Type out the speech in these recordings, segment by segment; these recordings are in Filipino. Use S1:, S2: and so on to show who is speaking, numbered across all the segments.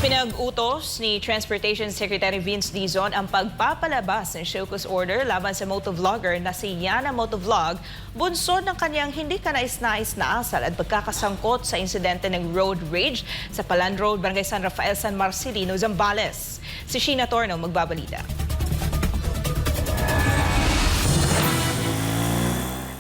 S1: Ipinag-utos ni Transportation Secretary Vince Dizon ang pagpapalabas ng show cause order laban sa motovlogger na si Yana Motovlog, bunsod ng kanyang hindi kanais-nais na asal at pagkakasangkot sa insidente ng road rage sa Palan Road, Barangay San Rafael, San Marcelino, Zambales. Si Sheena Torno magbabalita.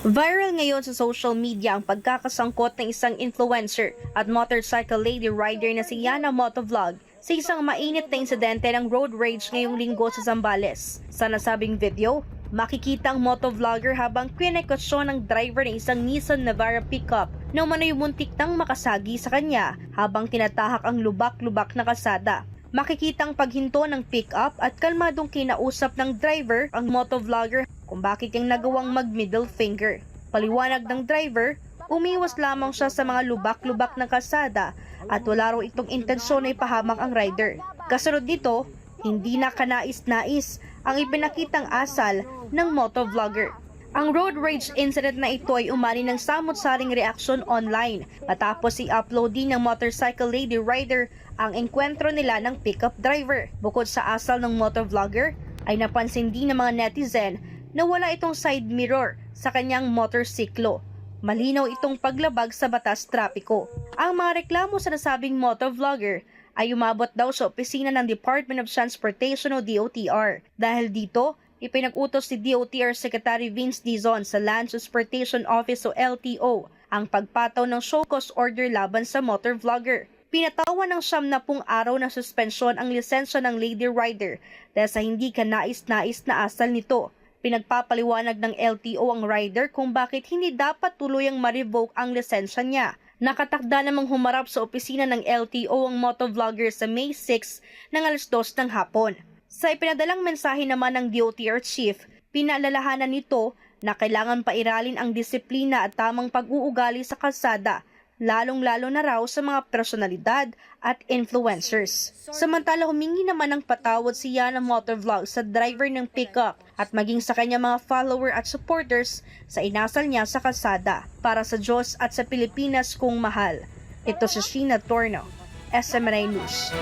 S2: Viral ngayon sa social media ang pagkakasangkot ng isang influencer at motorcycle lady rider na si Yana Motovlog sa isang mainit na insidente ng road rage ngayong linggo sa Zambales. Sa nasabing video, makikita ang motovlogger habang kinekosyon ng driver ng isang Nissan Navara pickup na umano'y muntik nang makasagi sa kanya habang tinatahak ang lubak-lubak na kalsada. Makikitang paghinto ng pick-up at kalmadong kinausap ng driver ang motovlogger kung bakit niyang nagawang mag-middle finger. Paliwanag ng driver, umiwas lamang siya sa mga lubak-lubak ng kalsada at wala raw itong intensyon na ipahamak ang rider. Kasunod nito, hindi na kanais-nais ang ipinakitang asal ng motovlogger. Ang road rage incident na ito ay umani ng samot-saring reaksyon online matapos i-upload din ng motorcycle lady rider ang engkwentro nila ng pickup driver. Bukod sa asal ng motovlogger, ay napansin din ng mga netizen na wala itong side mirror sa kanyang motorsiklo. Malinaw itong paglabag sa batas trapiko. Ang mga reklamo sa nasabing motovlogger ay umabot daw sa opisina ng Department of Transportation o DOTR. Dahil dito, ipinag-utos ni DOTR Secretary Vince Dizon sa Land Transportation Office o LTO ang pagpataw ng show cause order laban sa motorvlogger. Pinatawan ng 70 araw na suspensyon ang lisensya ng lady rider dahil sa hindi kanais-nais na asal nito. Pinagpapaliwanag ng LTO ang rider kung bakit hindi dapat tuluyang ma-revoke ang lisensya niya. Nakatakda namang humarap sa opisina ng LTO ang motovlogger sa May 6 ng 2:00 ng hapon. Sa ipinadalang mensahe naman ng DOTR Chief, pinaalalahanan nito na kailangan pairalin ang disiplina at tamang pag-uugali sa kalsada, lalong-lalo na raw sa mga personalidad at influencers. Samantala humingi naman ng patawad si Yana Motovlog sa driver ng pickup at maging sa kanya mga follower at supporters sa inasal niya sa kalsada. Para sa Diyos at sa Pilipinas kong mahal. Ito si Sheena Torno, SMNI News.